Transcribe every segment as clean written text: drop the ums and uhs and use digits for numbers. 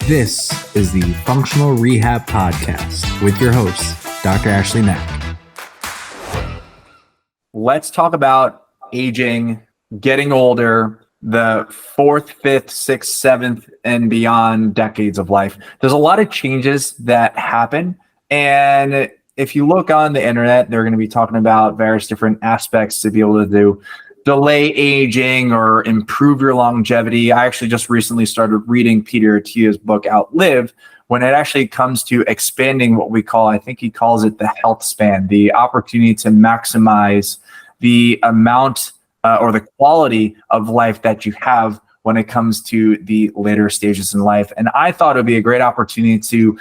This is the Functional Rehab Podcast with your host, Dr. Ashley Mack. Let's talk about aging, getting older, the fourth, fifth, sixth, seventh, and beyond decades of life. There's a lot of changes that happen. And if you look on the internet, they're going to be talking about various different aspects to be able to delay aging or improve your longevity. I actually just recently started reading Peter Attia's book, Outlive, when it actually comes to expanding what we call, I think he calls it the health span, the opportunity to maximize the amount or the quality of life that you have when it comes to the later stages in life. And I thought it would be a great opportunity to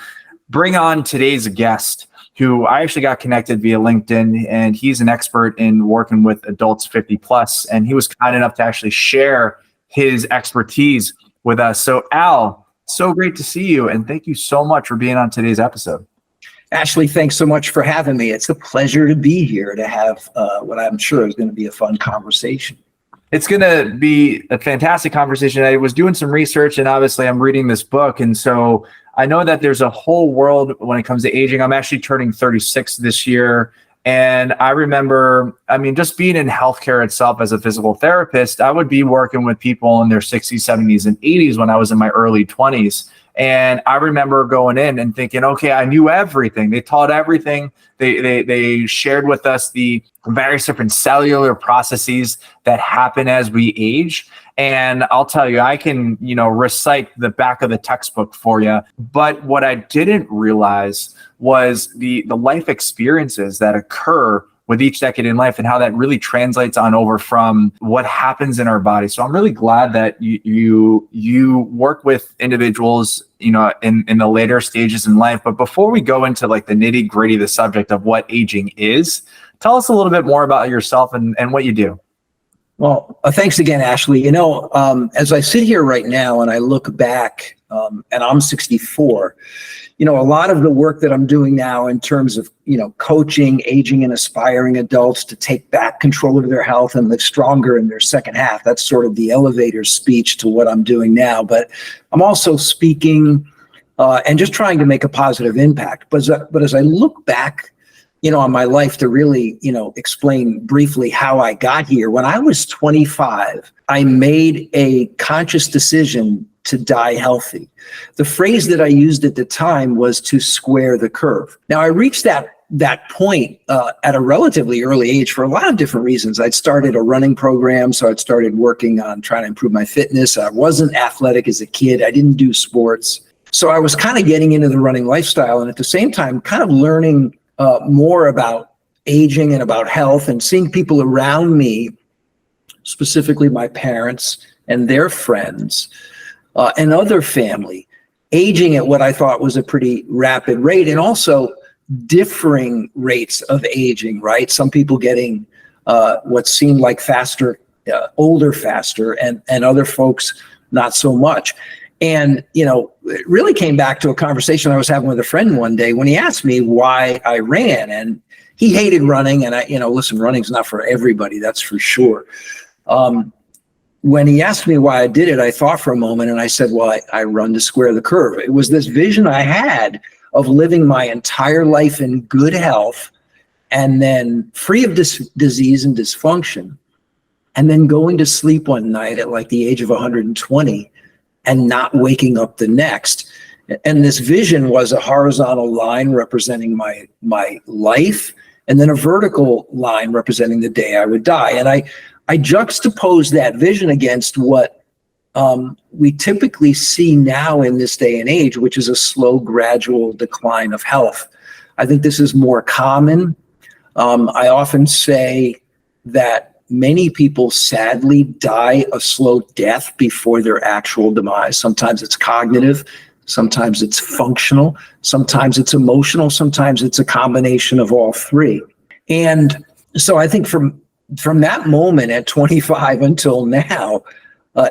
bring on today's guest, who I actually got connected via LinkedIn, and he's an expert in working with adults 50 plus. And he was kind enough to actually share his expertise with us. So Al, so great to see you. And thank you so much for being on today's episode. Ashley, thanks so much for having me. It's a pleasure to be here to have what I'm sure is going to be a fun conversation. It's going to be a fantastic conversation. I was doing some research, and obviously I'm reading this book. And so I know that there's a whole world when it comes to aging. I'm actually turning 36 this year. And I remember, just being in healthcare itself as a physical therapist, I would be working with people in their 60s, 70s, and 80s when I was in my early 20s. And I remember going in and thinking, okay, I knew everything. They taught everything. They shared with us the various different cellular processes that happen as we age. And I'll tell you, I can, recite the back of the textbook for you. But what I didn't realize was the life experiences that occur with each decade in life and how that really translates on over from what happens in our body. So I'm really glad that you work with individuals, in the later stages in life. But before we go into like the nitty gritty, the subject of what aging is, tell us a little bit more about yourself and what you do. Well, thanks again, Ashley. As I sit here right now and I look back, and I'm 64, a lot of the work that I'm doing now in terms of, coaching, aging and aspiring adults to take back control of their health and live stronger in their second half, that's sort of the elevator speech to what I'm doing now. But I'm also speaking and just trying to make a positive impact. But as I look back, on my life to really, explain briefly how I got here. When I was 25, I made a conscious decision to die healthy. The phrase that I used at the time was to square the curve. Now, I reached that point at a relatively early age for a lot of different reasons. I'd started a running program, so I'd started working on trying to improve my fitness. I wasn't athletic as a kid. I didn't do sports. So I was kind of getting into the running lifestyle, and at the same time, kind of learning more about aging and about health and seeing people around me, specifically my parents and their friends and other family, aging at what I thought was a pretty rapid rate, and also differing rates of aging, right? Some people getting what seemed like older faster, and other folks not so much. And, it really came back to a conversation I was having with a friend one day when he asked me why I ran. And he hated running. And listen, running's not for everybody, that's for sure. When he asked me why I did it, I thought for a moment and I said, well, I run to square the curve. It was this vision I had of living my entire life in good health and then free of disease and dysfunction, and then going to sleep one night at like the age of 120 and not waking up the next. And this vision was a horizontal line representing my life, and then a vertical line representing the day I would die. And I juxtaposed that vision against what we typically see now in this day and age, which is a slow, gradual decline of health. I think this is more common. I often say that many people sadly die a slow death before their actual demise. Sometimes it's cognitive, sometimes it's functional, sometimes it's emotional, sometimes it's a combination of all three. And so I think from that moment at 25 until now,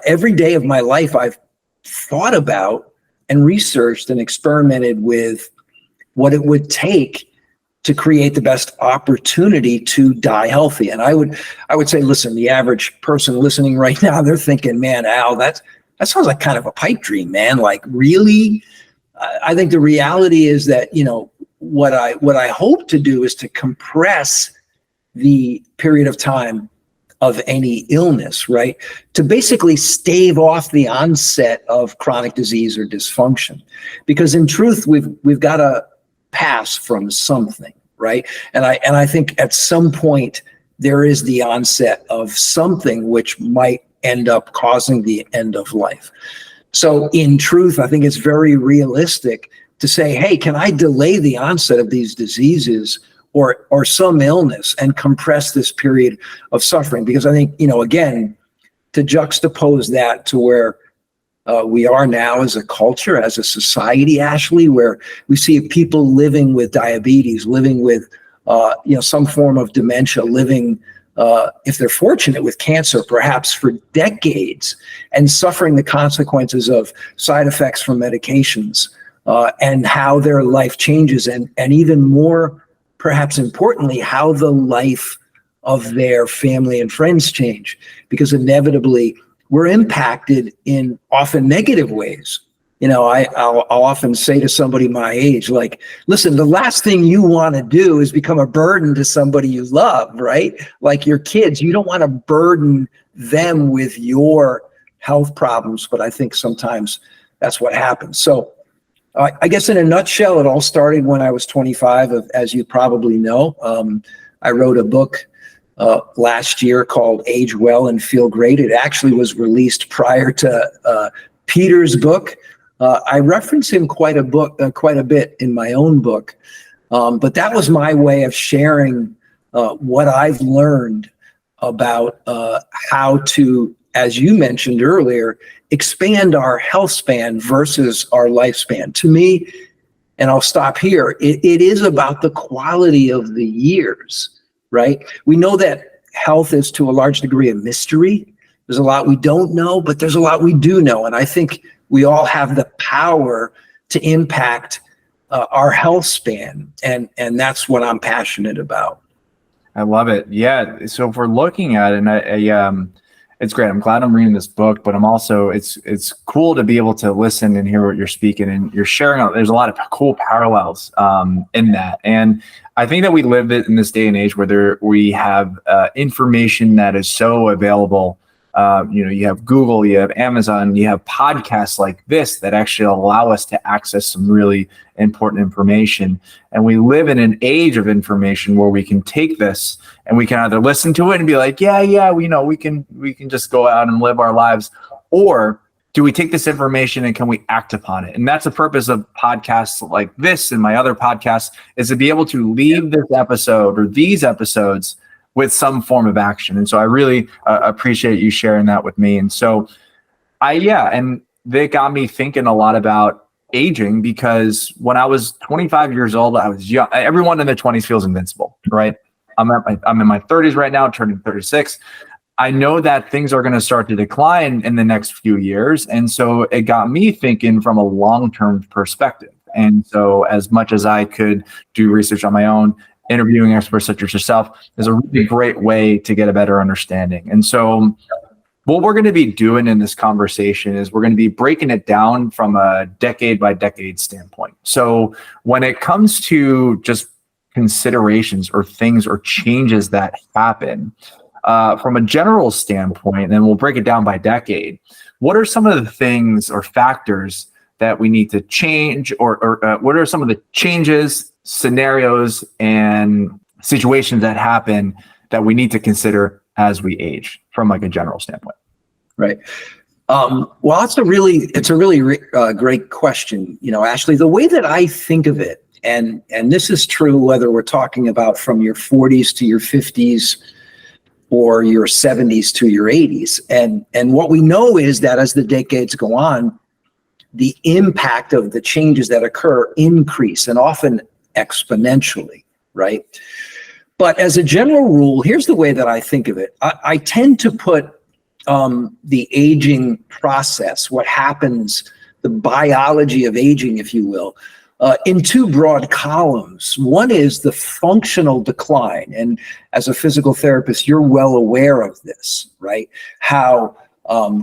every day of my life, I've thought about and researched and experimented with what it would take to create the best opportunity to die healthy. And I would say, listen, the average person listening right now, they're thinking, man, Al, that's that sounds like kind of a pipe dream, man. Like, really? I think the reality is that, you know, what I hope to do is to compress the period of time of any illness, right? To basically stave off the onset of chronic disease or dysfunction. Because in truth, we've got to pass from something, right? And I think at some point there is the onset of something which might end up causing the end of life. So in truth, I think it's very realistic to say, hey, can I delay the onset of these diseases or some illness and compress this period of suffering? Because I think, you know, again, to juxtapose that to where we are now as a culture, as a society, Ashley, where we see people living with diabetes, living with, you know, some form of dementia, living, if they're fortunate, with cancer, perhaps for decades, and suffering the consequences of side effects from medications, and how their life changes, and even more, perhaps importantly, how the life of their family and friends change, because inevitably we're impacted in often negative ways. You know, I'll often say to somebody my age, like, listen, the last thing you want to do is become a burden to somebody you love, right? Like your kids, you don't want to burden them with your health problems, but I think sometimes that's what happens. So I guess in a nutshell, it all started when I was 25, as you probably know. I wrote a book last year called Age Well and Feel Great. It actually was released prior to Peter's book. I reference him quite a bit in my own book, but that was my way of sharing what I've learned about how to, as you mentioned earlier, expand our health span versus our lifespan. To me, and I'll stop here, it is about the quality of the years, right? We know that health is to a large degree a mystery. There's a lot we don't know, but there's a lot we do know. And I think we all have the power to impact our health span. And that's what I'm passionate about. I love it. Yeah. So if we're looking at it, and it's great. I'm glad I'm reading this book, but I'm also, it's cool to be able to listen and hear what you're speaking and you're sharing. There's a lot of cool parallels in that. And I think that we live in this day and age where we have information that is so available. You know, you have Google, you have Amazon, you have podcasts like this that actually allow us to access some really important information. And we live in an age of information where we can take this and we can either listen to it and be like, yeah, we can just go out and live our lives, or do we take this information and can we act upon it? And that's the purpose of podcasts like this and my other podcasts, is to be able to leave this episode or these episodes with some form of action. And so I really appreciate you sharing that with me. And so and they got me thinking a lot about aging, because when I was 25 years old, I was young. Everyone in their 20s feels invincible, right? I'm in my 30s right now, turning 36. I know that things are going to start to decline in the next few years. And so it got me thinking from a long-term perspective. And so as much as I could do research on my own, interviewing experts such as yourself is a really great way to get a better understanding. And so what we're going to be doing in this conversation is we're going to be breaking it down from a decade by decade standpoint. So when it comes to just considerations or things or changes that happen from a general standpoint, and then we'll break it down by decade, what are some of the things or factors that we need to change, or what are some of the changes, scenarios, and situations that happen that we need to consider as we age from like a general standpoint? Right. Well, it's a really great question, you know, Ashley. The way that I think of it, and this is true whether we're talking about from your 40s to your 50s or your 70s to your 80s, and what we know is that as the decades go on, the impact of the changes that occur increase, and often exponentially, right? But as a general rule, here's the way that I think of it. I tend to put the aging process, what happens, the biology of aging, if you will, in two broad columns. One is the functional decline. And as a physical therapist, you're well aware of this, right? How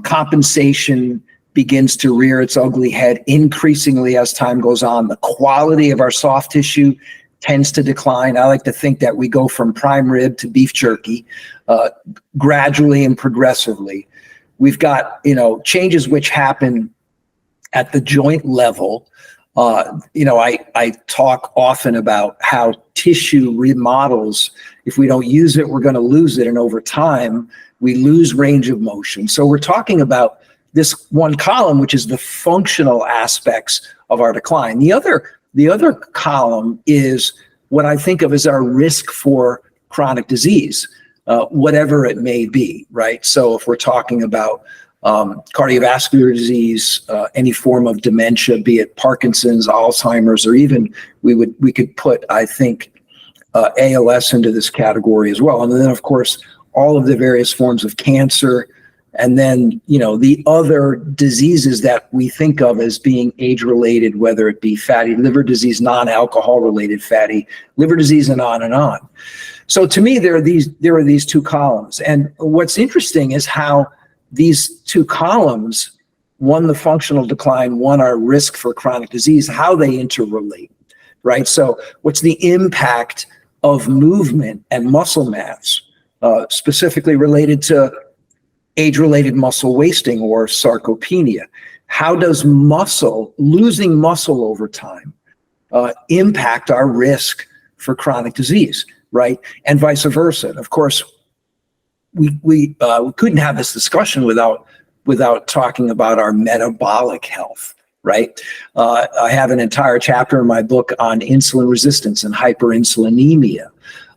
compensation begins to rear its ugly head increasingly as time goes on. The quality of our soft tissue tends to decline. I like to think that we go from prime rib to beef jerky gradually and progressively. We've got, changes which happen at the joint level. I talk often about how tissue remodels. If we don't use it, we're going to lose it. And over time, we lose range of motion. So we're talking about this one column, which is the functional aspects of our decline. The other column is what I think of as our risk for chronic disease, whatever it may be, right? So if we're talking about cardiovascular disease, any form of dementia, be it Parkinson's, Alzheimer's, or even we could put, I think, ALS into this category as well. And then, of course, all of the various forms of cancer, and then, the other diseases that we think of as being age-related, whether it be fatty liver disease, non-alcohol-related fatty liver disease, and on and on. So to me, there are these two columns. And what's interesting is how these two columns, one the functional decline, one our risk for chronic disease, how they interrelate, right? So what's the impact of movement and muscle mass, specifically related to age-related muscle wasting or sarcopenia? How does losing muscle over time, impact our risk for chronic disease, right? And vice versa. And of course, we couldn't have this discussion without talking about our metabolic health, right? I have an entire chapter in my book on insulin resistance and hyperinsulinemia,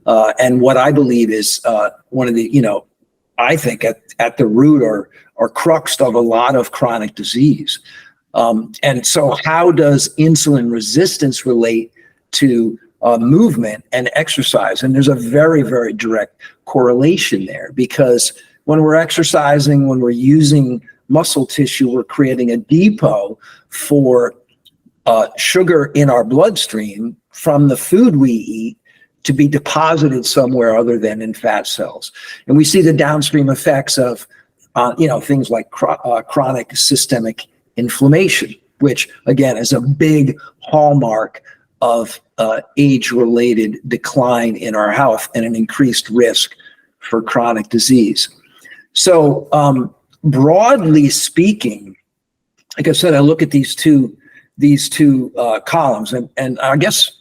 and what I believe is one of the, I think at the root or crux of a lot of chronic disease. And so how does insulin resistance relate to movement and exercise? And there's a very, very direct correlation there, because when we're exercising, when we're using muscle tissue, we're creating a depot for sugar in our bloodstream from the food we eat to be deposited somewhere other than in fat cells. And we see the downstream effects of things like chronic systemic inflammation, which again is a big hallmark of age-related decline in our health and an increased risk for chronic disease. So broadly speaking, like I said, I look at these two columns, and I guess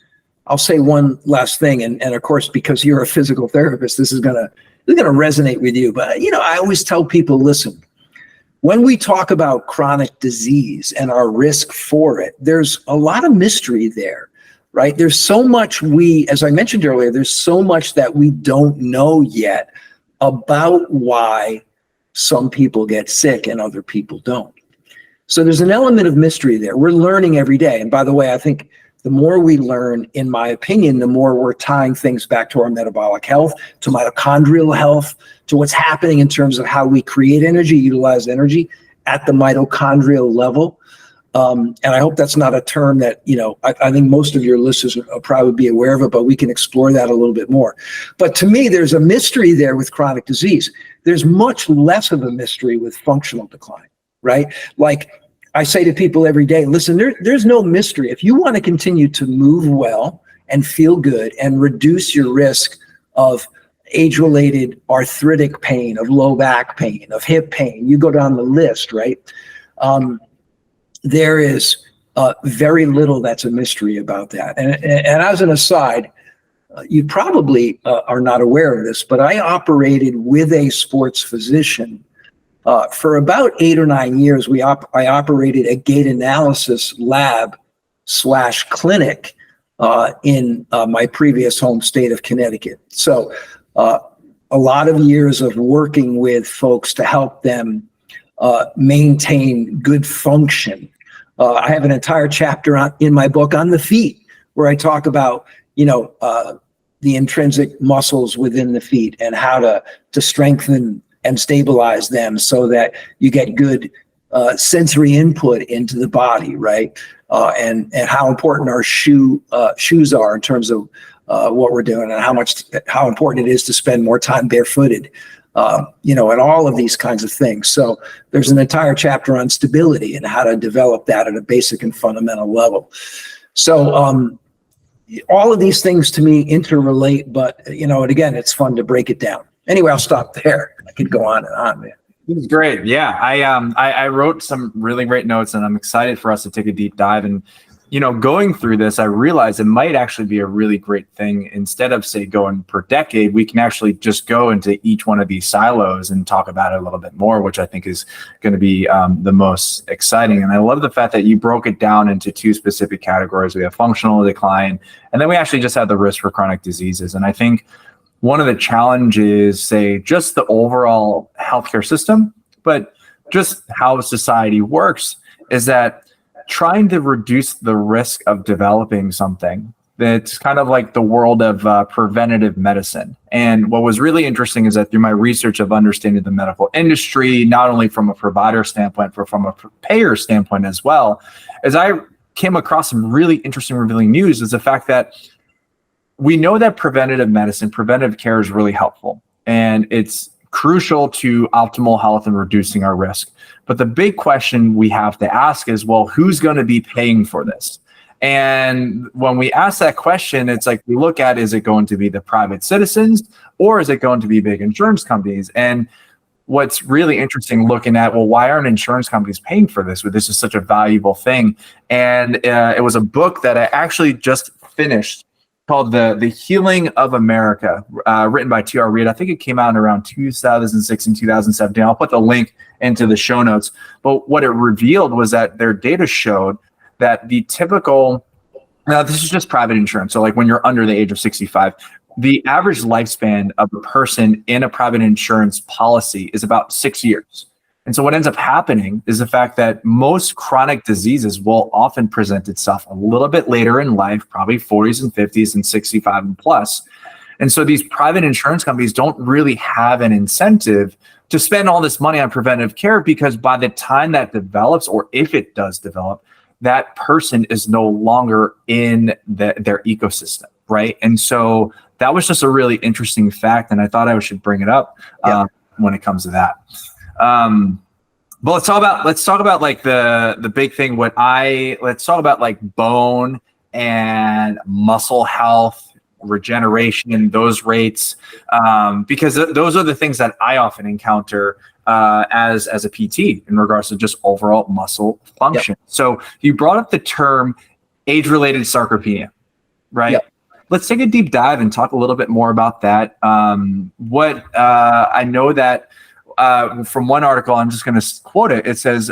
I'll say one last thing, and of course, because you're a physical therapist, this is gonna resonate with you. But I always tell people, listen, when we talk about chronic disease and our risk for it, there's a lot of mystery there, right? There's so much as I mentioned earlier, there's so much that we don't know yet about why some people get sick and other people don't. So there's an element of mystery there. We're learning every day. And by the way, I think the more we learn, in my opinion, the more we're tying things back to our metabolic health, to mitochondrial health, to what's happening in terms of how we create energy, utilize energy at the mitochondrial level. And I hope that's not a term that, I think most of your listeners will probably be aware of it, but we can explore that a little bit more. But to me, there's a mystery there with chronic disease. There's much less of a mystery with functional decline, right? Like I say to people every day, listen, there's no mystery. If you want to continue to move well and feel good and reduce your risk of age-related arthritic pain, of low back pain, of hip pain, you go down the list, right? There is very little that's a mystery about that. And as an aside, you probably are not aware of this, but I operated with a sports physician for about 8 or 9 years. I operated a gait analysis lab / clinic in my previous home state of Connecticut. So a lot of years of working with folks to help them maintain good function. I have an entire chapter in my book on the feet, where I talk about, the intrinsic muscles within the feet and how to strengthen and stabilize them so that you get good sensory input into the body, right? And how important our shoes are in terms of what we're doing, and how important it is to spend more time barefooted and all of these kinds of things. So there's an entire chapter on stability and how to develop that at a basic and fundamental level. So all of these things to me interrelate, but, and again, it's fun to break it down. Anyway, I'll stop there. I could go on and on, man. This is great. Yeah, I wrote some really great notes, and I'm excited for us to take a deep dive. And going through this, I realized it might actually be a really great thing. Instead of, say, going per decade, we can actually just go into each one of these silos and talk about it a little bit more, which I think is going to be the most exciting. And I love the fact that you broke it down into two specific categories. We have functional decline, and then we actually just have the risk for chronic diseases. And I think one of the challenges, say, just the overall healthcare system, but just how society works, is that trying to reduce the risk of developing something. That's kind of like the world of preventative medicine. And what was really interesting is that through my research of understanding the medical industry, not only from a provider standpoint, but from a payer standpoint as well, as I came across some really interesting revealing news, is the fact that we know that preventative medicine, preventive care is really helpful. And it's crucial to optimal health and reducing our risk. But the big question we have to ask is, well, who's going to be paying for this? And when we ask that question, it's like we look at, is it going to be the private citizens or is it going to be big insurance companies? And what's really interesting looking at, well, why aren't insurance companies paying for this? This is such a valuable thing. And it was a book that I actually just finished called The Healing of America, written by T.R. Reid. I think it came out in around 2006 and 2017. I'll put the link into the show notes. But what it revealed was that their data showed that the typical, now this is just private insurance, so like when you're under the age of 65, the average lifespan of a person in a private insurance policy is about 6 years. And so what ends up happening is the fact that most chronic diseases will often present itself a little bit later in life, probably 40s and 50s and 65 and plus. And so these private insurance companies don't really have an incentive to spend all this money on preventive care, because by the time that develops, or if it does develop, that person is no longer in their ecosystem, right? And so that was just a really interesting fact, and I thought I should bring it up when it comes to that. But let's talk about like the big thing. Let's talk about like bone and muscle health, regeneration, those rates, because those are the things that I often encounter as a PT in regards to just overall muscle function. Yep. So you brought up the term age-related sarcopenia, right? Yep. Let's take a deep dive and talk a little bit more about that. I know that from one article, I'm just going to quote it. It says,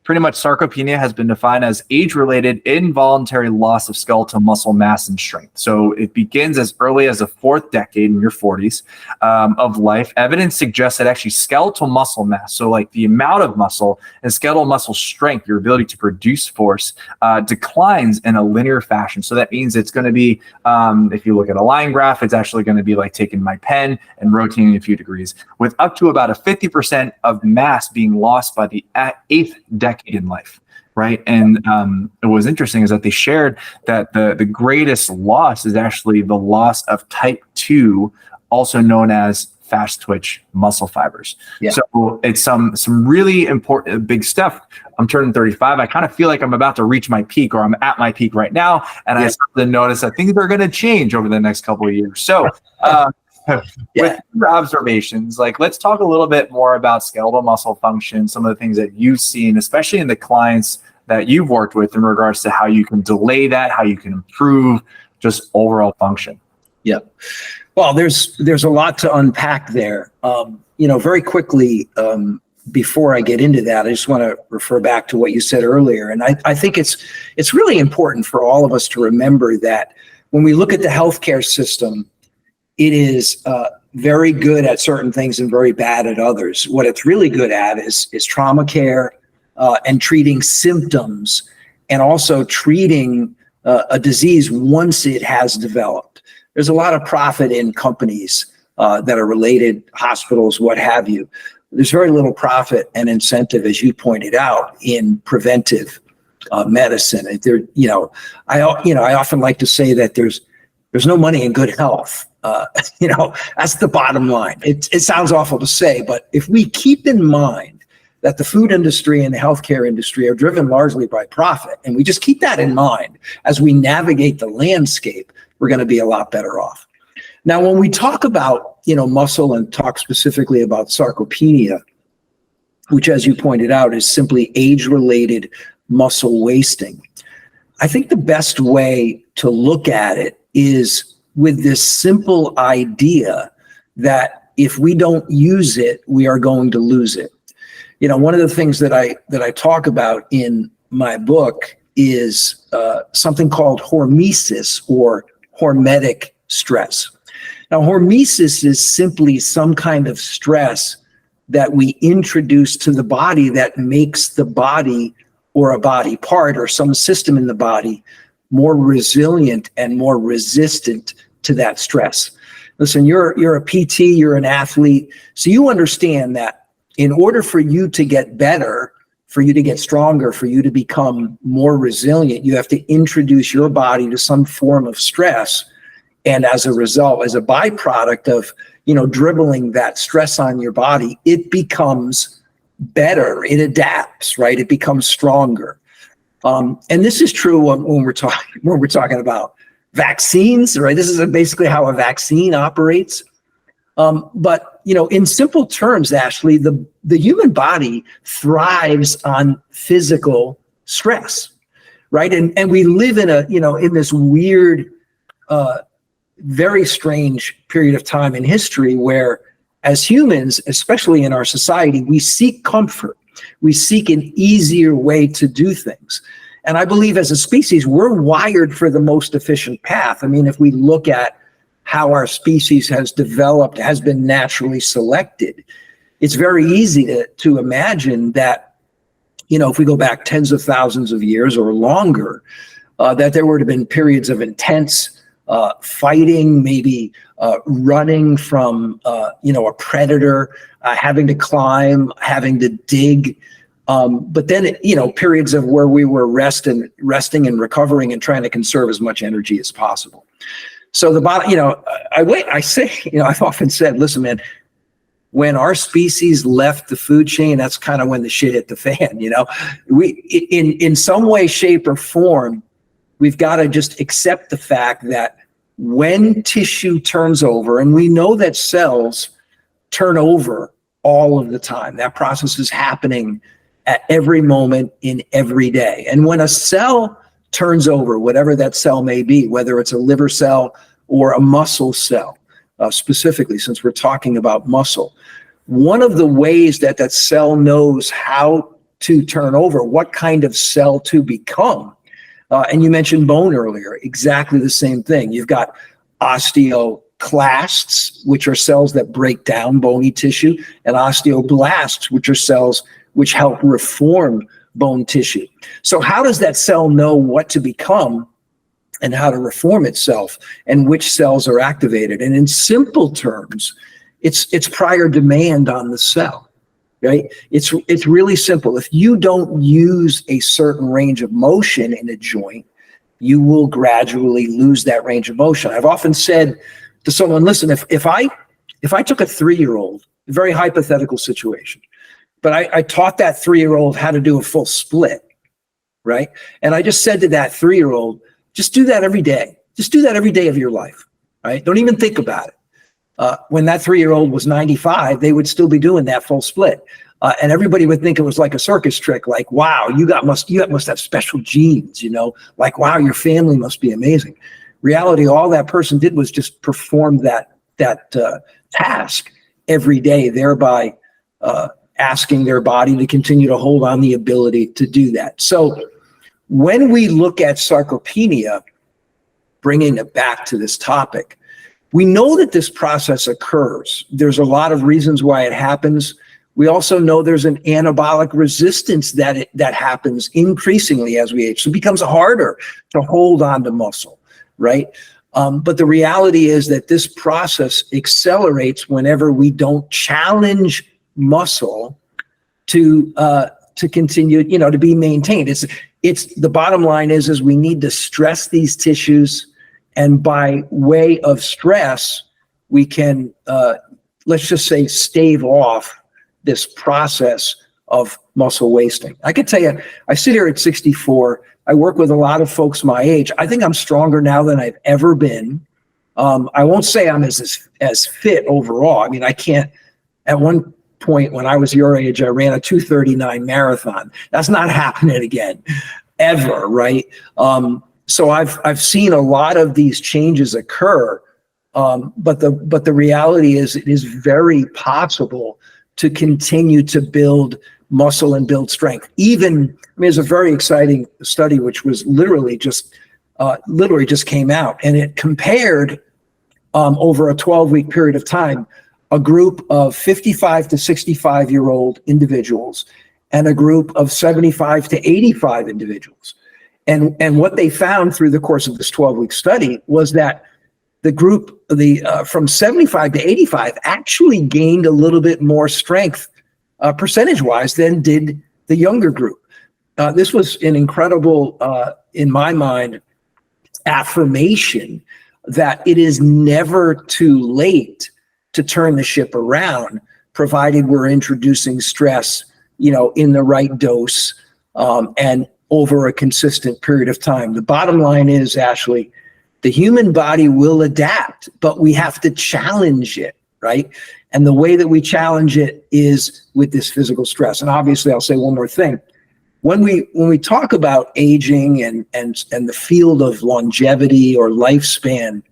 pretty much sarcopenia has been defined as age-related involuntary loss of skeletal muscle mass and strength. So it begins as early as the fourth decade in your 40s of life. Evidence suggests that actually skeletal muscle mass, so like the amount of muscle and skeletal muscle strength, your ability to produce force, declines in a linear fashion. So that means it's going to be, if you look at a line graph, it's actually going to be like taking my pen and rotating a few degrees, with up to about a 50% of mass being lost by the 8th decade in life, right? And it was interesting is that they shared that the greatest loss is actually the loss of type 2, also known as fast twitch muscle fibers. Yeah. So it's some really important big stuff. I'm turning 35. I kind of feel like I'm about to reach my peak, or I'm at my peak right now, and I started to notice that things are going to change over the next couple of years. So with your observations, like let's talk a little bit more about skeletal muscle function, some of the things that you've seen, especially in the clients that you've worked with, in regards to how you can delay that, how you can improve just overall function. Yeah. Well, there's a lot to unpack there. Very quickly, before I get into that, I just want to refer back to what you said earlier. And I think it's really important for all of us to remember that when we look at the healthcare system, it is very good at certain things and very bad at others. What it's really good at is trauma care and treating symptoms, and also treating a disease once it has developed. There's a lot of profit in companies that are related, hospitals, what have you. There's very little profit and incentive, as you pointed out, in preventive medicine. I often like to say that there's there's no money in good health. That's the bottom line. It sounds awful to say, but if we keep in mind that the food industry and the healthcare industry are driven largely by profit, and we just keep that in mind as we navigate the landscape, we're going to be a lot better off. Now, when we talk about, muscle and talk specifically about sarcopenia, which, as you pointed out, is simply age-related muscle wasting, I think the best way to look at it is with this simple idea that if we don't use it, we are going to lose it. One of the things that I talk about in my book is something called hormesis, or hormetic stress. Now, hormesis is simply some kind of stress that we introduce to the body that makes the body, or a body part, or some system in the body, more resilient and more resistant to that stress. Listen, you're a PT, you're an athlete, so you understand that in order for you to get better, for you to get stronger, for you to become more resilient, you have to introduce your body to some form of stress. And as a result, as a byproduct of, dribbling that stress on your body, it becomes better, it adapts, right? It becomes stronger. And this is true when we're talking about vaccines, right? This is basically how a vaccine operates. But in simple terms, Ashley, the human body thrives on physical stress, right? And we live in in this weird, very strange period of time in history where, as humans, especially in our society, we seek comfort. We seek an easier way to do things. And I believe as a species, we're wired for the most efficient path. I mean, if we look at how our species has developed, has been naturally selected, it's very easy to imagine that, if we go back tens of thousands of years or longer, that there would have been periods of intense fighting, maybe running from, a predator, having to climb, having to dig. But then, periods of where we were resting and recovering and trying to conserve as much energy as possible. So the bottom, I've often said, listen, man, when our species left the food chain, that's kind of when the shit hit the fan. We, in some way, shape, or form, we've got to just accept the fact that when tissue turns over, and we know that cells turn over all of the time, that process is happening at every moment in every day. And when a cell turns over, whatever that cell may be, whether it's a liver cell or a muscle cell, specifically, since we're talking about muscle, one of the ways that cell knows how to turn over, what kind of cell to become, and you mentioned bone earlier, exactly the same thing. You've got osteoclasts, which are cells that break down bony tissue, and osteoblasts, which are cells which help reform bone tissue. So how does that cell know what to become and how to reform itself, and which cells are activated? And in simple terms, it's prior demand on the cell. Right? It's really simple. If you don't use a certain range of motion in a joint, you will gradually lose that range of motion. I've often said to someone, listen, if I took a 3-year-old, a very hypothetical situation, but I taught that 3-year-old how to do a full split, right? And I just said to that 3-year-old, just do that every day. Just do that every day of your life, right? Don't even think about it. When that 3-year-old was 95, they would still be doing that full split. And everybody would think it was like a circus trick, like, wow, you must have special genes, like, wow, your family must be amazing. Reality, all that person did was just perform that task every day, thereby asking their body to continue to hold on the ability to do that. So when we look at sarcopenia, bringing it back to this topic, we know that this process occurs. There's a lot of reasons why it happens. We also know there's an anabolic resistance that happens increasingly as we age. So it becomes harder to hold on to muscle, right? But the reality is that this process accelerates whenever we don't challenge muscle to continue, to be maintained. It's the bottom line is we need to stress these tissues And by way of stress, we can, let's just say, stave off this process of muscle wasting. I can tell you, I sit here at 64. I work with a lot of folks my age. I think I'm stronger now than I've ever been. I won't say I'm as fit overall. I mean, I can't. At one point when I was your age, I ran a 2:39 marathon. That's not happening again, ever, right? So I've seen a lot of these changes occur, but the reality is it is very possible to continue to build muscle and build strength. Even, I mean, there's a very exciting study which was literally just came out, and it compared over a 12-week period of time a group of 55 to 65-year-old individuals and a group of 75 to 85 individuals. And what they found through the course of this 12-week study was that the group, from 75 to 85, actually gained a little bit more strength percentage-wise than did the younger group. This was an incredible, in my mind, affirmation that it is never too late to turn the ship around, provided we're introducing stress, in the right dose, and over a consistent period of time. The bottom line is, Ashley, the human body will adapt, but we have to challenge it, right? And the way that we challenge it is with this physical stress. And obviously, I'll say one more thing. When we talk about aging and the field of longevity or lifespan,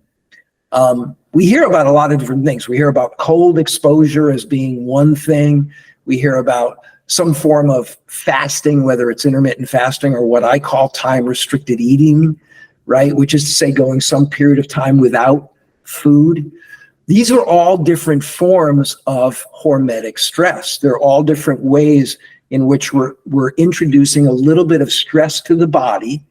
we hear about a lot of different things. We hear about cold exposure as being one thing. We hear about some form of fasting, whether it's intermittent fasting or what I call time-restricted eating, right? Which is to say going some period of time without food. These are all different forms of hormetic stress. They're all different ways in which we're introducing a little bit of stress to the body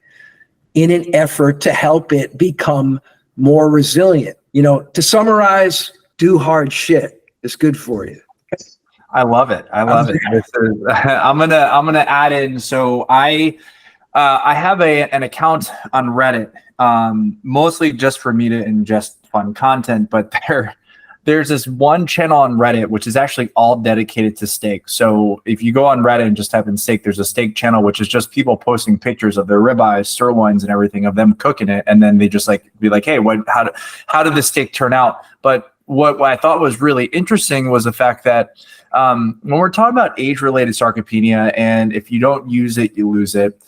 in an effort to help it become more resilient. To summarize, do hard shit. It's good for you. I love it. I'm gonna add in. So I have an account on Reddit, mostly just for me to ingest fun content. But there's this one channel on Reddit which is actually all dedicated to steak. So if you go on Reddit and just type in steak, there's a steak channel which is just people posting pictures of their ribeyes, sirloins, and everything of them cooking it, and then they just be like, hey, how did this steak turn out? But what I thought was really interesting was the fact that when we're talking about age-related sarcopenia, and if you don't use it, you lose it.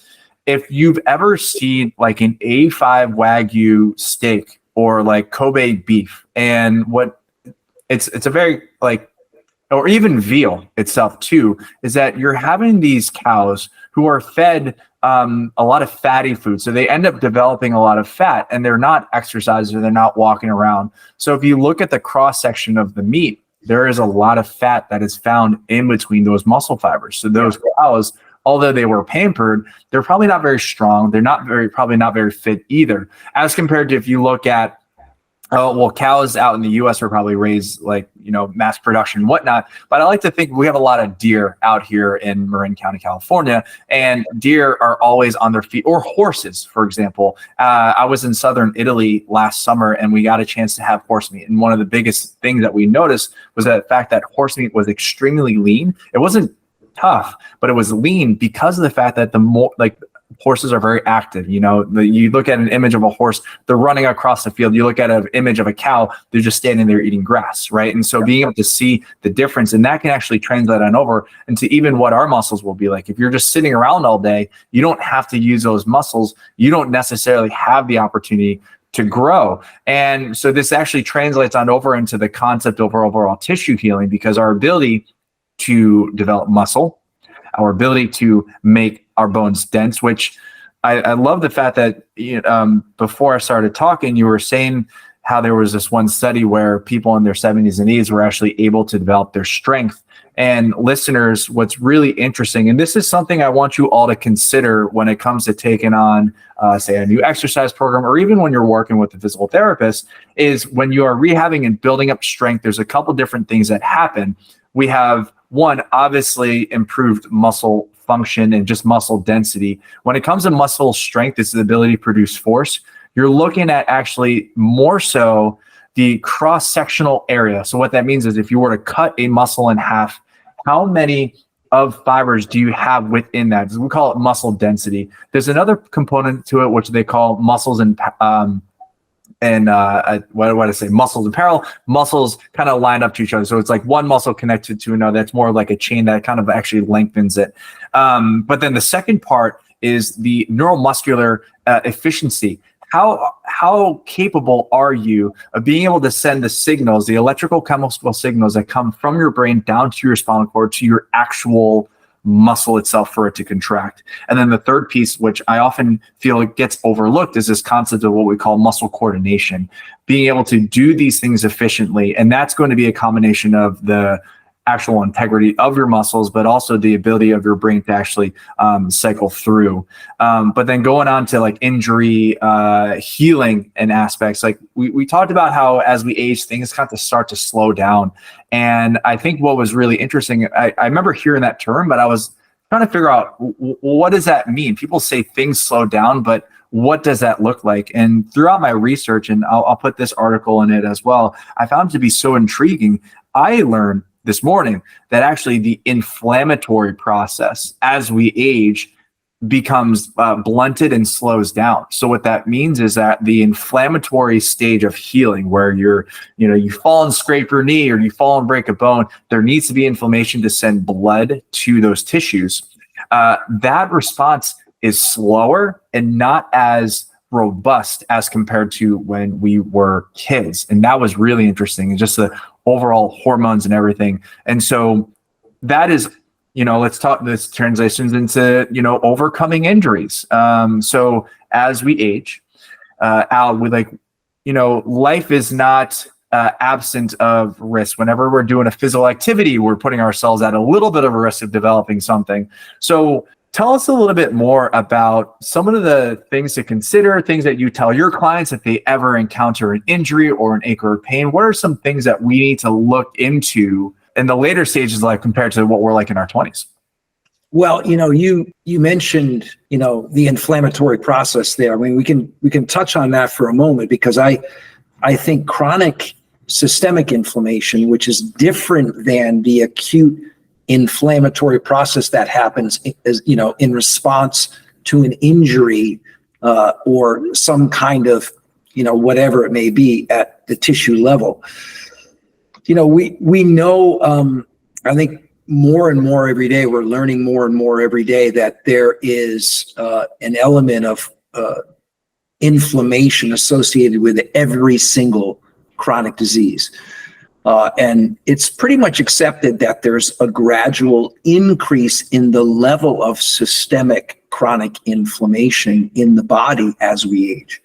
If you've ever seen like an A5 Wagyu steak or like Kobe beef, and it's a very or even veal itself too, is that you're having these cows who are fed a lot of fatty food. So they end up developing a lot of fat, and they're not exercising, they're not walking around. So if you look at the cross section of the meat, there is a lot of fat that is found in between those muscle fibers. So those cows, although they were pampered, they're probably not very strong. They're probably not very fit either, as compared to if you look at cows out in the U.S. are probably raised mass production and whatnot. But I like to think we have a lot of deer out here in Marin County, California, and deer are always on their feet, or horses, for example. I was in southern Italy last summer, and we got a chance to have horse meat. And one of the biggest things that we noticed was the fact that horse meat was extremely lean. It wasn't tough, but it was lean because of the fact that horses are very active. You look at an image of a horse, they're running across the field. You look at an image of a cow, they're just standing there eating grass, right? And so being able to see the difference, and that can actually translate on over into even what our muscles will be like. If you're just sitting around all day, you don't have to use those muscles. You don't necessarily have the opportunity to grow. And so this actually translates on over into the concept of overall tissue healing, because our ability to develop muscle, our ability to make our bones dense, which I love the fact that before I started talking, you were saying how there was this one study where people in their 70s and 80s were actually able to develop their strength. And listeners, what's really interesting, and this is something I want you all to consider when it comes to taking on, say, a new exercise program, or even when you're working with a physical therapist, is when you are rehabbing and building up strength, there's a couple different things that happen. We have one, obviously improved muscle function and just muscle density. When it comes to muscle strength, it's the ability to produce force. you're looking at actually more so the cross-sectional area. So what that means is if you were to cut a muscle in half, how many of fibers do you have within that? We call it muscle density. There's another component to it, which they call muscles and what do I say? Muscles and parallel. Muscles kind of line up to each other. So it's like one muscle connected to another. That's more like a chain that kind of actually lengthens it. But then the second part is the neuromuscular efficiency. How capable are you of being able to send the signals, the electrical chemical signals that come from your brain down to your spinal cord to your actual muscle itself for it to contract? And then the third piece, which I often feel gets overlooked, is this concept of what we call muscle coordination, being able to do these things efficiently. And that's going to be a combination of the actual integrity of your muscles, but also the ability of your brain to actually cycle through. But then going on to like injury, healing and aspects, like we talked about how as we age, things kind of start to slow down. And I think what was really interesting, I remember hearing that term, but I was trying to figure out what does that mean? People say things slow down, but what does that look like? And throughout my research, and I'll put this article in it as well, I found it to be so intriguing. I learned this morning that actually the inflammatory process as we age becomes blunted and slows down. So what that means is that the inflammatory stage of healing, where you fall and scrape your knee or you fall and break a bone, there needs to be inflammation to send blood to those tissues. That response is slower and not as robust as compared to when we were kids. And that was really interesting. And just the overall hormones and everything. And so that is, let's talk, this transitions into, overcoming injuries. So as we age, Al, life is not absent of risk. Whenever we're doing a physical activity, we're putting ourselves at a little bit of a risk of developing something. So tell us a little bit more about some of the things to consider, things that you tell your clients if they ever encounter an injury or an ache or pain. What are some things that we need to look into in the later stages of life compared to what we're like in our 20s? Well, you mentioned, the inflammatory process there. I mean, we can touch on that for a moment, because I think chronic systemic inflammation, which is different than the acute inflammatory process that happens in response to an injury or some kind of whatever it may be at the tissue level. We know, I think more and more every day, we're learning more and more every day that there is an element of inflammation associated with every single chronic disease. And it's pretty much accepted that there's a gradual increase in the level of systemic chronic inflammation in the body as we age.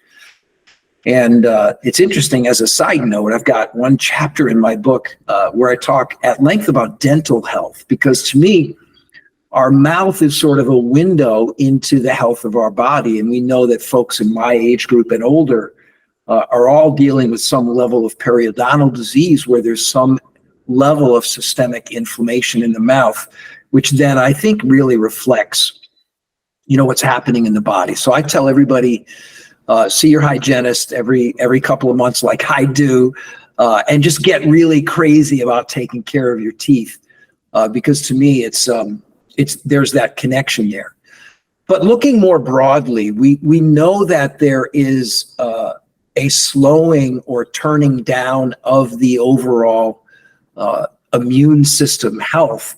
And it's interesting, as a side note, I've got one chapter in my book where I talk at length about dental health, because to me, our mouth is sort of a window into the health of our body. And we know that folks in my age group and older are all dealing with some level of periodontal disease, where there's some level of systemic inflammation in the mouth, which then I think really reflects, what's happening in the body. So I tell everybody, see your hygienist every couple of months, like I do, and just get really crazy about taking care of your teeth, because to me, it's there's that connection there. But looking more broadly, we know that there is a slowing or turning down of the overall immune system health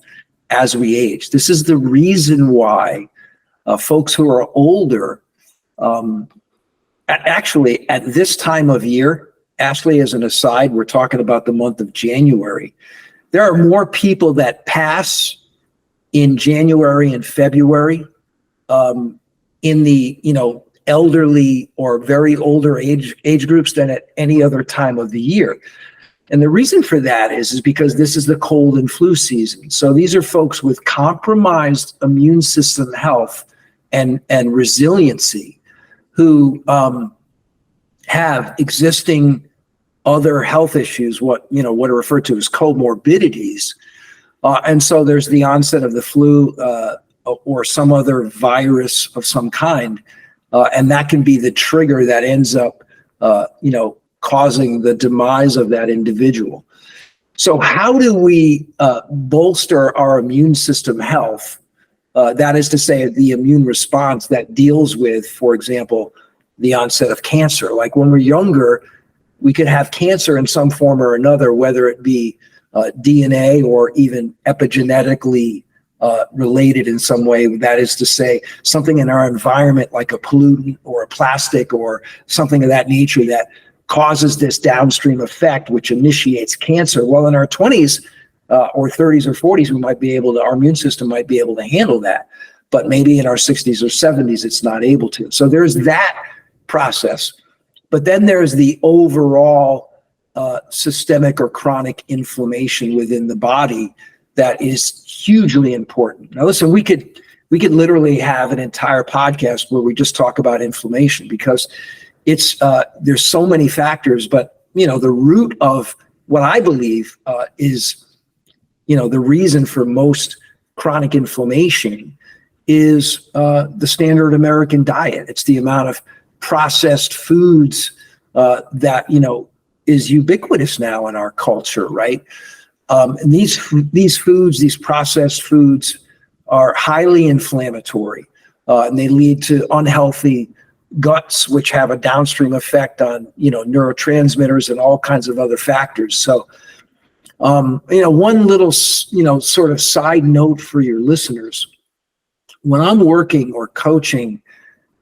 as we age. This is the reason why folks who are older, actually at this time of year, Ashley, as an aside, we're talking about the month of January. There are more people that pass in January and February in the, elderly or very older age groups than at any other time of the year. And the reason for that is because this is the cold and flu season. So these are folks with compromised immune system health and resiliency who have existing other health issues, what are referred to as comorbidities. And so there's the onset of the flu or some other virus of some kind. And that can be the trigger that ends up, causing the demise of that individual. So how do we bolster our immune system health? That is to say, the immune response that deals with, for example, the onset of cancer. Like when we're younger, we could have cancer in some form or another, whether it be DNA or even epigenetically related in some way. That is to say, something in our environment like a pollutant or a plastic or something of that nature that causes this downstream effect, which initiates cancer. Well, in our 20s or 30s or 40s, our immune system might be able to handle that. But maybe in our 60s or 70s, it's not able to. So there's that process. But then there's the overall systemic or chronic inflammation within the body that is hugely important. Now, listen, we could literally have an entire podcast where we just talk about inflammation, because it's there's so many factors. But the root of what I believe is the reason for most chronic inflammation is the standard American diet. It's the amount of processed foods that is ubiquitous now in our culture, right? And these foods, these processed foods, are highly inflammatory, and they lead to unhealthy guts, which have a downstream effect on neurotransmitters and all kinds of other factors. So, one little sort of side note for your listeners: when I'm working or coaching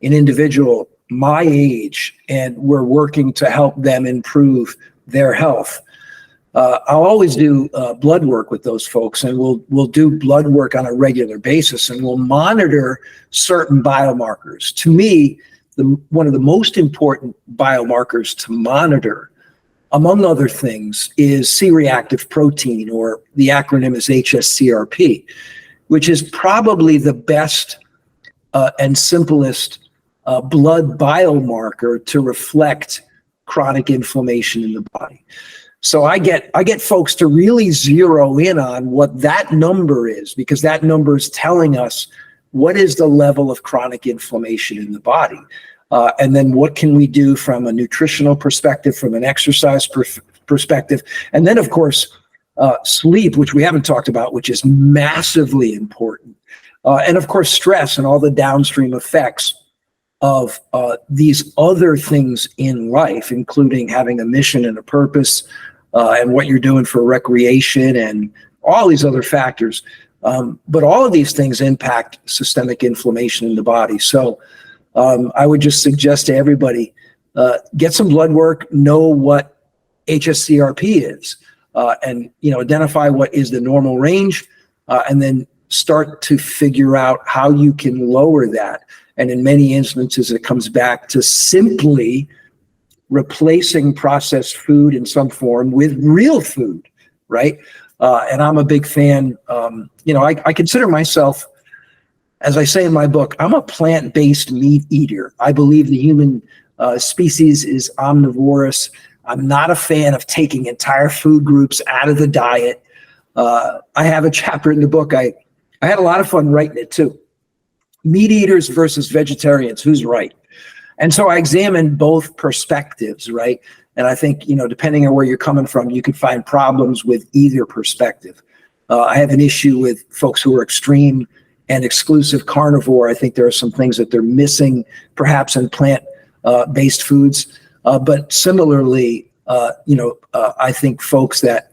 an individual my age and we're working to help them improve their health, I'll always do blood work with those folks, and we'll do blood work on a regular basis, and we'll monitor certain biomarkers. To me, one of the most important biomarkers to monitor, among other things, is C-reactive protein, or the acronym is HSCRP, which is probably the best and simplest blood biomarker to reflect chronic inflammation in the body. So I get folks to really zero in on what that number is, because that number is telling us what is the level of chronic inflammation in the body. And then what can we do from a nutritional perspective, from an exercise perspective, and then, of course, sleep, which we haven't talked about, which is massively important. And, of course, stress and all the downstream effects of these other things in life, including having a mission and a purpose, and what you're doing for recreation and all these other factors. But all of these things impact systemic inflammation in the body. So I would just suggest to everybody, get some blood work, know what HSCRP is, and identify what is the normal range, and then start to figure out how you can lower that. And in many instances, it comes back to simply replacing processed food in some form with real food, right? And I'm a big fan. I consider myself, as I say in my book, I'm a plant-based meat eater. I believe the human species is omnivorous. I'm not a fan of taking entire food groups out of the diet. I have a chapter in the book. I had a lot of fun writing it too. Meat eaters versus vegetarians, who's right? And so I examined both perspectives, right? And I think, depending on where you're coming from, you can find problems with either perspective. I have an issue with folks who are extreme and exclusive carnivore. I think there are some things that they're missing, perhaps in plant-based foods. But similarly, I think folks that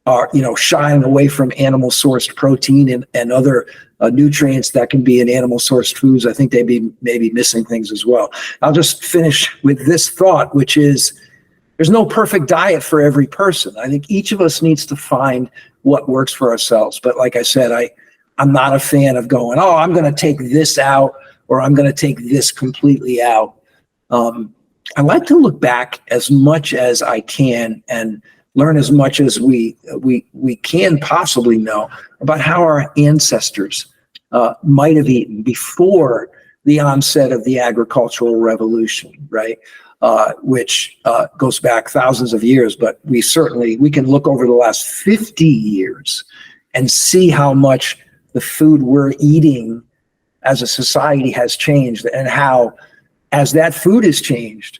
are, shying away from animal-sourced protein and other nutrients that can be in animal-sourced foods, I think they may be missing things as well. I'll just finish with this thought, which is there's no perfect diet for every person. I think each of us needs to find what works for ourselves. But like I said, I'm not a fan of going, I'm going to take this out, or I'm going to take this completely out. I like to look back as much as I can and learn as much as we can possibly know about how our ancestors might have eaten before the onset of the agricultural revolution, right? Which goes back thousands of years, but we can look over the last 50 years and see how much the food we're eating as a society has changed, and how as that food has changed,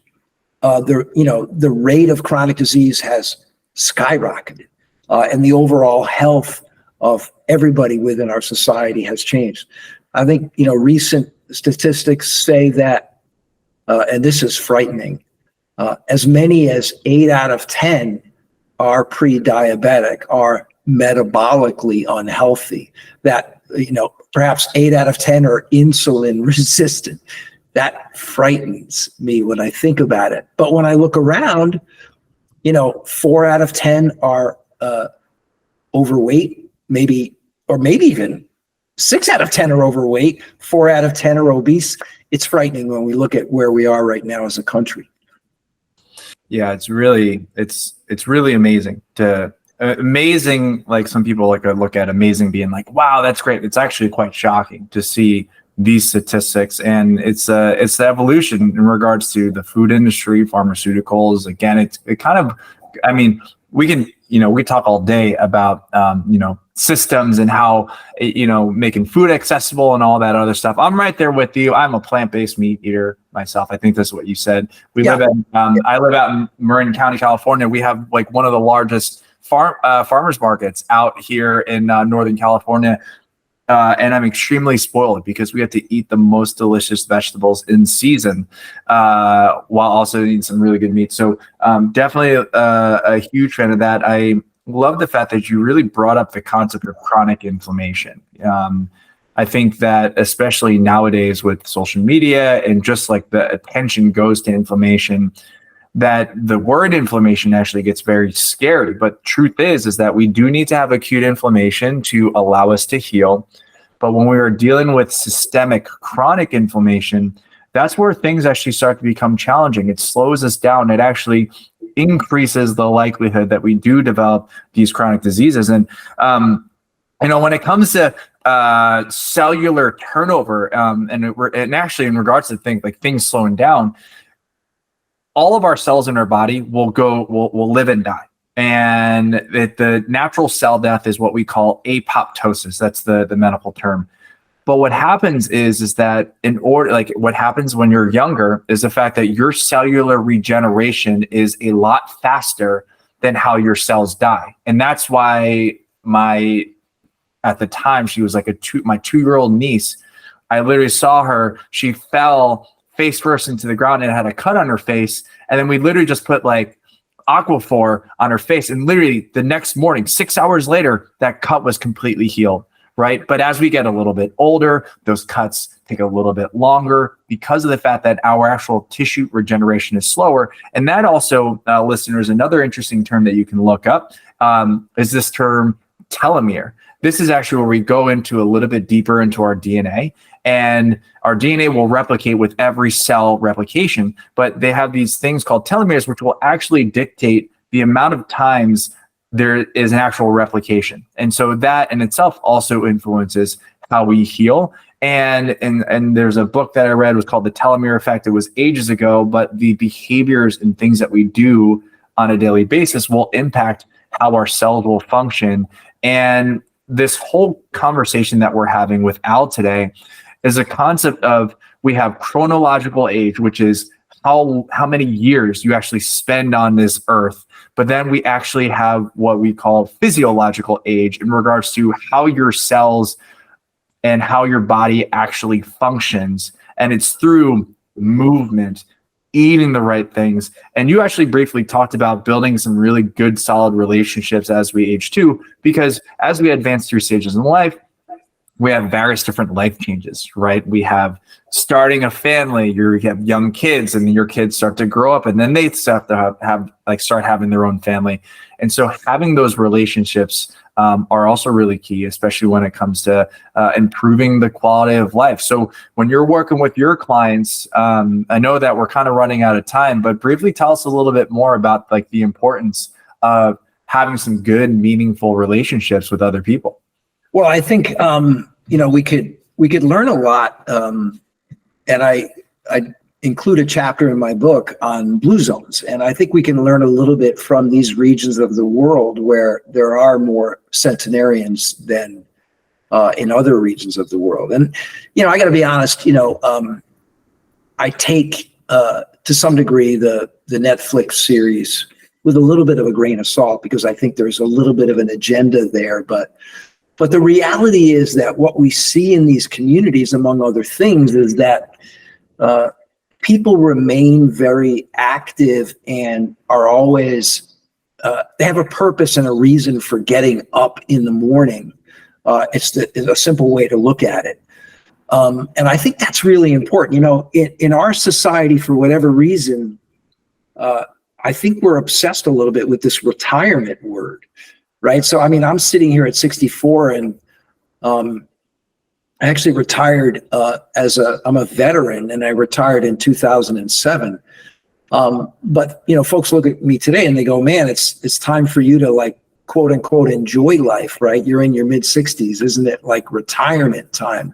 the rate of chronic disease has skyrocketed, and the overall health of everybody within our society has changed. I think, recent statistics say that, and this is frightening, as many as 8 out of 10 are pre-diabetic, are metabolically unhealthy, that, perhaps 8 out of 10 are insulin resistant. That frightens me when I think about it. But when I look around, 4 out of 10 are overweight, maybe even 6 out of 10 are overweight, 4 out of 10 are obese. It's frightening when we look at where we are right now as a country. Yeah, it's really amazing amazing. Like, some people look at amazing being like, wow, that's great. It's actually quite shocking to see these statistics, and it's the evolution in regards to the food industry, pharmaceuticals. Again, it kind of, I mean, we can, we talk all day about, systems and how, making food accessible and all that other stuff. I'm right there with you. I'm a plant-based meat eater myself. I think that's what you said. I live out in Marin County, California. We have one of the largest farmers markets out here in Northern California. And I'm extremely spoiled because we have to eat the most delicious vegetables in season, while also eating some really good meat. So definitely a huge fan of that. I love the fact that you really brought up the concept of chronic inflammation. I think that especially nowadays with social media and just the attention goes to inflammation, that the word inflammation actually gets very scary. But truth is that we do need to have acute inflammation to allow us to heal. But when we are dealing with systemic chronic inflammation, that's where things actually start to become challenging. It slows us down. It actually increases the likelihood that we do develop these chronic diseases. And, when it comes to cellular turnover, and actually in regards to things slowing down, all of our cells in our body will live and die. And the natural cell death is what we call apoptosis. That's the medical term. But what happens is that what happens when you're younger is the fact that your cellular regeneration is a lot faster than how your cells die. And that's why at the time, she was my 2-year-old niece. I literally saw her, she fell face first into the ground and had a cut on her face. And then we literally just put Aquaphor on her face. And literally the next morning, 6 hours later, that cut was completely healed, right? But as we get a little bit older, those cuts take a little bit longer because of the fact that our actual tissue regeneration is slower. And that also, listeners, another interesting term that you can look up is this term telomere. This is actually where we go into a little bit deeper into our DNA. And our DNA will replicate with every cell replication, but they have these things called telomeres, which will actually dictate the amount of times there is an actual replication. And so that in itself also influences how we heal. And there's a book that I read, was called The Telomere Effect. It was ages ago, but the behaviors and things that we do on a daily basis will impact how our cells will function. And this whole conversation that we're having with Al today is a concept of, we have chronological age, which is how many years you actually spend on this earth. But then we actually have what we call physiological age in regards to how your cells and how your body actually functions. And it's through movement, eating the right things. And you actually briefly talked about building some really good, solid relationships as we age too, because as we advance through stages in life, we have various different life changes, right? We have starting a family, you have young kids, and your kids start to grow up, and then they start to start having their own family. And so having those relationships are also really key, especially when it comes to improving the quality of life. So when you're working with your clients, I know that we're kind of running out of time, but briefly tell us a little bit more about the importance of having some good, meaningful relationships with other people. Well, I think we could learn a lot, and I include a chapter in my book on blue zones, and I think we can learn a little bit from these regions of the world where there are more centenarians than in other regions of the world. And I got to be honest, I take to some degree the Netflix series with a little bit of a grain of salt, because I think there's a little bit of an agenda there. But the reality is that what we see in these communities, among other things, is that people remain very active and are always, they have a purpose and a reason for getting up in the morning. It's a simple way to look at it. And I think that's really important. You know, in our society, for whatever reason, I think we're obsessed a little bit with this retirement word, right? So, I mean, I'm sitting here at 64, and I actually retired I'm a veteran, and I retired in 2007. But, you know, folks look at me today and they go, man, it's time for you to, like, quote unquote, enjoy life, right? You're in your mid 60s. Isn't it like retirement time?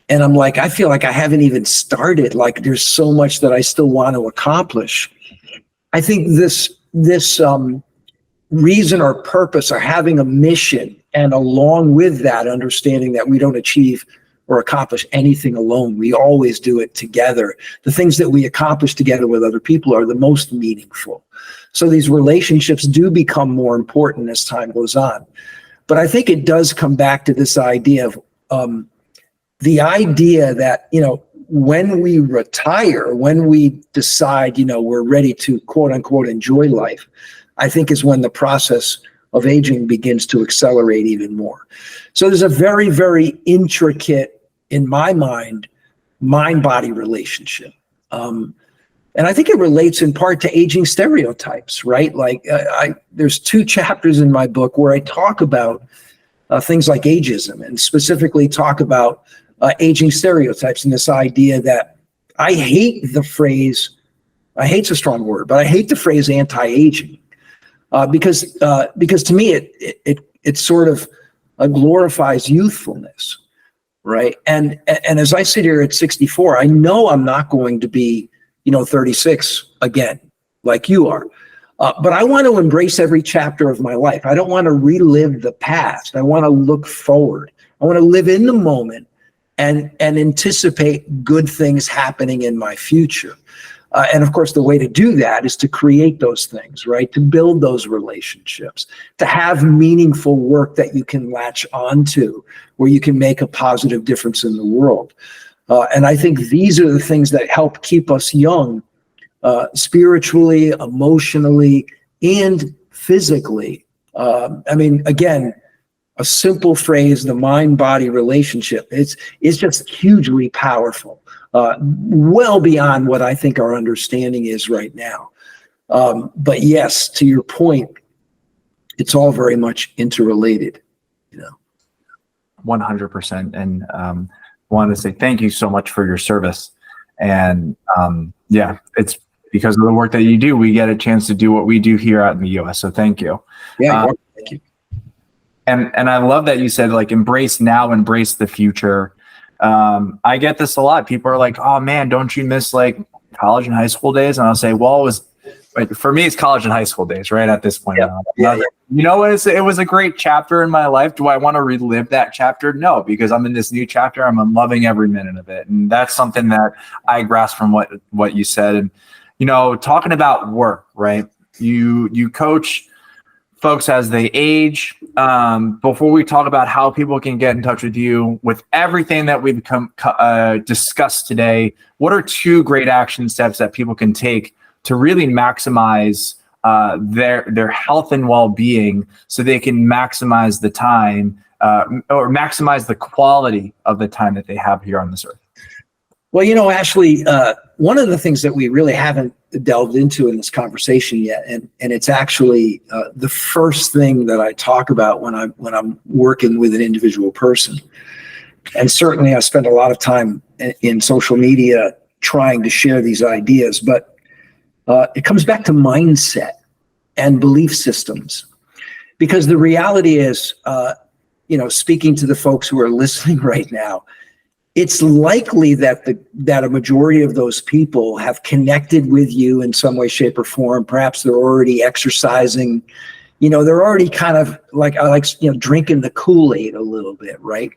And I'm like, I feel like I haven't even started. Like, there's so much that I still want to accomplish. I think this reason or purpose, or having a mission, and along with that, understanding that we don't achieve or accomplish anything alone. We always do it together. The things that we accomplish together with other people are the most meaningful. So these relationships do become more important as time goes on. But I think it does come back to this idea of the idea that, you know, when we retire, when we decide, you know, we're ready to quote unquote enjoy life, I think is when the process of aging begins to accelerate even more. So there's a very, very intricate, in my mind-body relationship. And I think it relates in part to aging stereotypes, right? Like there's 2 chapters in my book where I talk about things like ageism, and specifically talk about aging stereotypes, and this idea that I hate the phrase, I hate's a strong word, but I hate the phrase anti-aging because to me it sort of glorifies youthfulness, right? And as I sit here at 64, I know I'm not going to be, you know, 36 again, like you are. But I want to embrace every chapter of my life. I don't want to relive the past. I want to look forward. I want to live in the moment and anticipate good things happening in my future. And of course, the way to do that is to create those things, right? To build those relationships, to have meaningful work that you can latch onto, where you can make a positive difference in the world. And I think these are the things that help keep us young, spiritually, emotionally, and physically. I mean, again, a simple phrase, the mind-body relationship, it's just hugely powerful, well beyond what I think our understanding is right now. But yes, to your point, it's all very much interrelated, you know. 100%. And wanted to say thank you so much for your service. And yeah, it's because of the work that you do, we get a chance to do what we do here out in the US. So thank you. Yeah, thank you. And I love that you said, like, embrace now, embrace the future. I get this a lot. People are like, oh man, don't you miss like college and high school days? And I'll say, well, it was, for me, it's college and high school days, right? At this point. Yeah. You know, it was a great chapter in my life. Do I want to relive that chapter? No, because I'm in this new chapter. I'm loving every minute of it. And that's something that I grasp from what you said. And, you know, talking about work, right? You coach folks as they age. Before we talk about how people can get in touch with you, with everything that we've discussed today, what are 2 great action steps that people can take to really maximize their health and well-being, so they can maximize the time or maximize the quality of the time that they have here on this earth? Well, you know, Ashley, one of the things that we really haven't delved into in this conversation yet, and it's actually the first thing that I talk about when I'm working with an individual person. And certainly I spend a lot of time in social media trying to share these ideas, but it comes back to mindset and belief systems. Because the reality is, you know, speaking to the folks who are listening right now, it's likely that a majority of those people have connected with you in some way, shape, or form. Perhaps they're already exercising. You know, they're already kind of like, you know, drinking the Kool-Aid a little bit, right?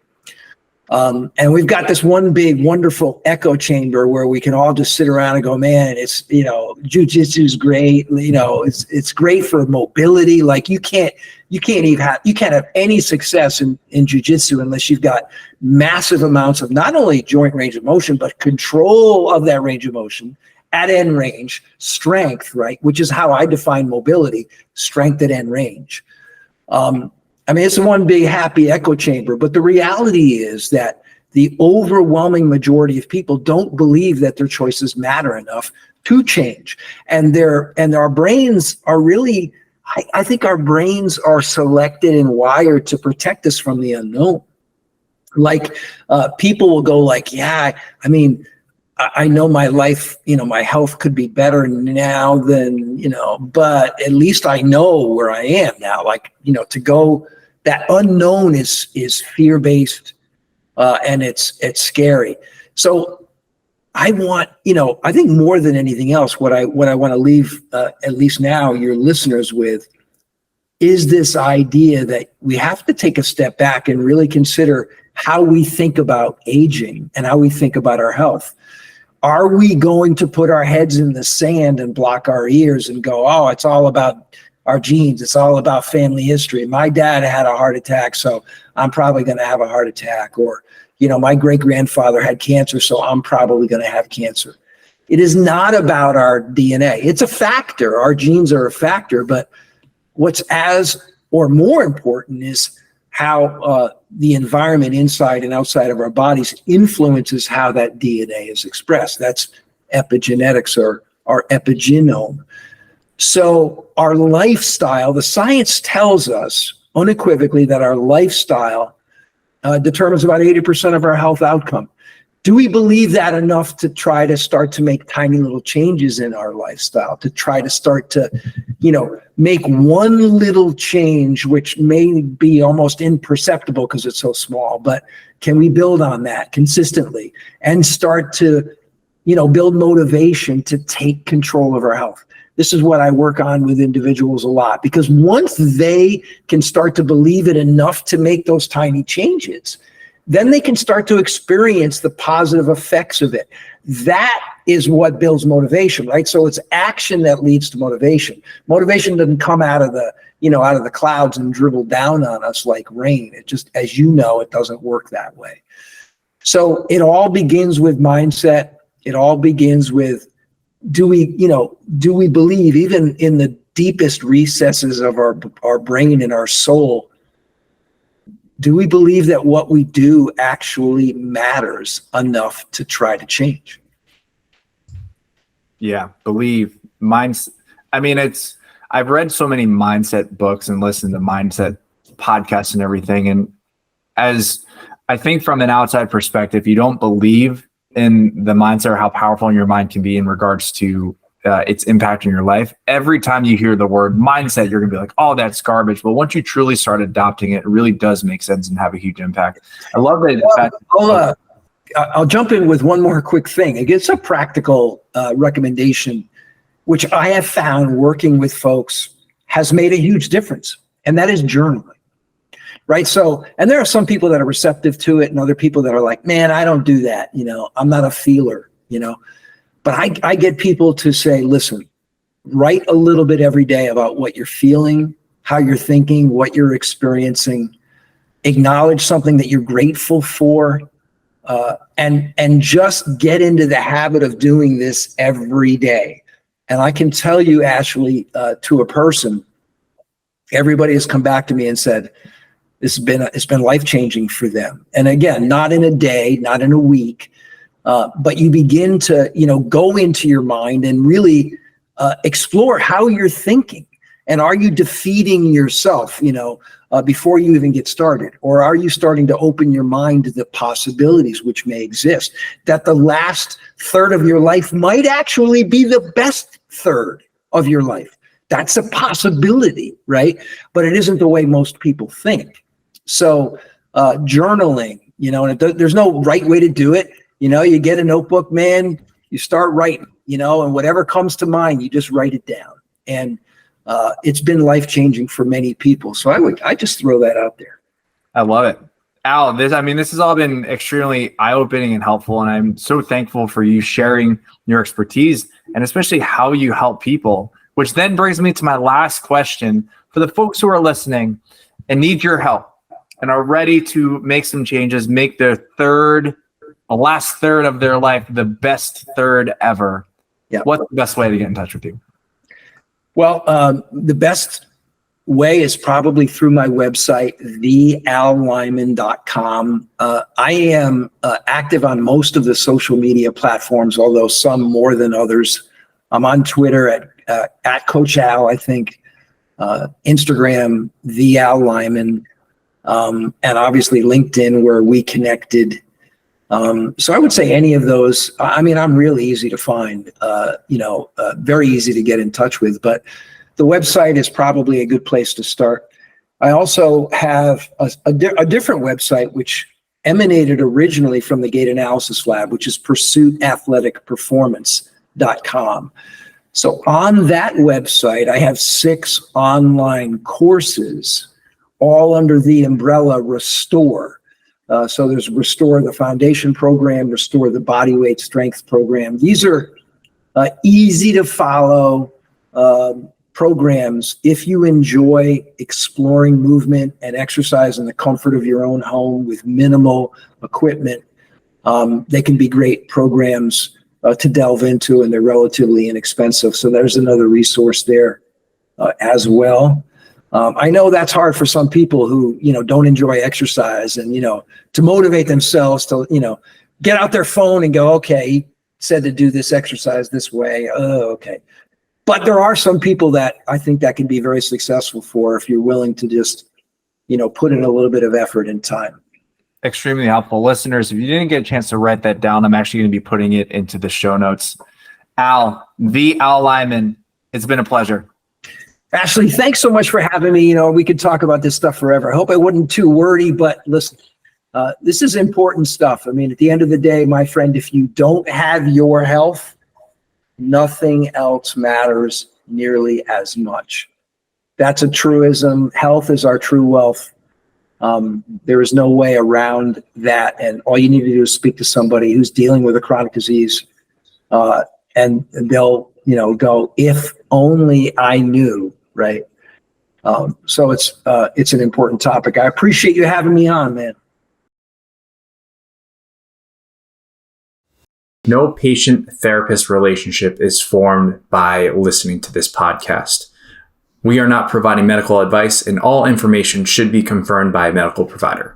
And we've got this one big, wonderful echo chamber where we can all just sit around and go, man, it's, jujitsu is great. It's great for mobility. Like you can't have any success in jujitsu unless you've got massive amounts of not only joint range of motion, but control of that range of motion at end range, strength, right? Which is how I define mobility, strength at end range. It's one big happy echo chamber, but the reality is that the overwhelming majority of people don't believe that their choices matter enough to change. And our brains are really, I think our brains are selected and wired to protect us from the unknown. Like people will go like, yeah, I know my life, my health could be better now than, but at least I know where I am now. Like, to go, that unknown is fear-based and it's scary. So I want, I think more than anything else, what I want to leave, at least now, your listeners with is this idea that we have to take a step back and really consider how we think about aging and how we think about our health. Are we going to put our heads in the sand and block our ears and go, oh, it's all about our genes. It's all about family history. My dad had a heart attack, so I'm probably going to have a heart attack. Or, my great-grandfather had cancer, so I'm probably going to have cancer. It is not about our DNA. It's a factor. Our genes are a factor, but what's as or more important is how the environment inside and outside of our bodies influences how that DNA is expressed. That's epigenetics or our epigenome. So our lifestyle, the science tells us unequivocally that our lifestyle determines about 80% of our health outcome. Do we believe that enough to try to start to make tiny little changes in our lifestyle, to try to start to, make one little change, which may be almost imperceptible because it's so small, but can we build on that consistently and start to, build motivation to take control of our health? This is what I work on with individuals a lot, because once they can start to believe it enough to make those tiny changes, then they can start to experience the positive effects of it. That is what builds motivation, right? So it's action that leads to motivation. Motivation doesn't come out of the clouds and dribble down on us like rain. It just, as you know, it doesn't work that way. So it all begins with mindset. It all begins with, do we believe, even in the deepest recesses of our brain and our soul, do we believe that what we do actually matters enough to try to change? Yeah, believe. I've read so many mindset books and listened to mindset podcasts and everything. And as I think from an outside perspective, you don't believe in the mindset or how powerful your mind can be in regards to its impact in your life. Every time you hear the word mindset, you're going to be like, oh, that's garbage. But once you truly start adopting it, it really does make sense and have a huge impact. I love that. I'll jump in with one more quick thing. It's a practical recommendation, which I have found working with folks has made a huge difference. And that is journaling. Right. So, and there are some people that are receptive to it and other people that are like, man, I don't do that. I'm not a feeler, but I get people to say, listen, write a little bit every day about what you're feeling, how you're thinking, what you're experiencing, acknowledge something that you're grateful for, and just get into the habit of doing this every day. And I can tell you, Ashley, to a person, everybody has come back to me and said, it's been life-changing for them. And again, not in a day, not in a week, but you begin to, go into your mind and really explore how you're thinking. And are you defeating yourself, before you even get started? Or are you starting to open your mind to the possibilities which may exist? That the last third of your life might actually be the best third of your life. That's a possibility, right? But it isn't the way most people think. So journaling, and there's no right way to do it. You get a notebook, man, you start writing, and whatever comes to mind, you just write it down. And it's been life-changing for many people. So I just throw that out there. I love it. Al, this has all been extremely eye-opening and helpful, and I'm so thankful for you sharing your expertise and especially how you help people, which then brings me to my last question. For the folks who are listening and need your help and are ready to make some changes, make the last third of their life the best third ever, what's the best way to get in touch with you? Well, the best way is probably through my website, theallyman.com. I am active on most of the social media platforms, although some more than others. I'm on Twitter at Coach Al, I think, Instagram, the Al Lyman, and obviously LinkedIn, where we connected. So I would say any of those. I mean, I'm really easy to find, very easy to get in touch with, but the website is probably a good place to start. I also have a different website, which emanated originally from the Gait Analysis Lab, which is pursuitathleticperformance.com. So on that website, I have 6 online courses, all under the umbrella Restore. So there's Restore the Foundation Program, Restore the Bodyweight Strength Program. These are easy to follow programs. If you enjoy exploring movement and exercise in the comfort of your own home with minimal equipment, they can be great programs to delve into, and they're relatively inexpensive. So there's another resource there as well. I know that's hard for some people who, don't enjoy exercise, and, to motivate themselves to, get out their phone and go, okay, he said to do this exercise this way. Oh, okay. But there are some people that I think that can be very successful for, if you're willing to just, put in a little bit of effort and time. Extremely helpful. Listeners, if you didn't get a chance to write that down, I'm actually going to be putting it into the show notes. Al, the Al Lyman, it's been a pleasure. Ashley, thanks so much for having me. We could talk about this stuff forever. I hope I wasn't too wordy, but listen, this is important stuff. I mean, at the end of the day, my friend, if you don't have your health, nothing else matters nearly as much. That's a truism. Health is our true wealth. There is no way around that. And all you need to do is speak to somebody who's dealing with a chronic disease, and they'll, go, if only I knew, right? So it's an important topic. I appreciate you having me on, man. No patient-therapist relationship is formed by listening to this podcast. We are not providing medical advice, and all information should be confirmed by a medical provider.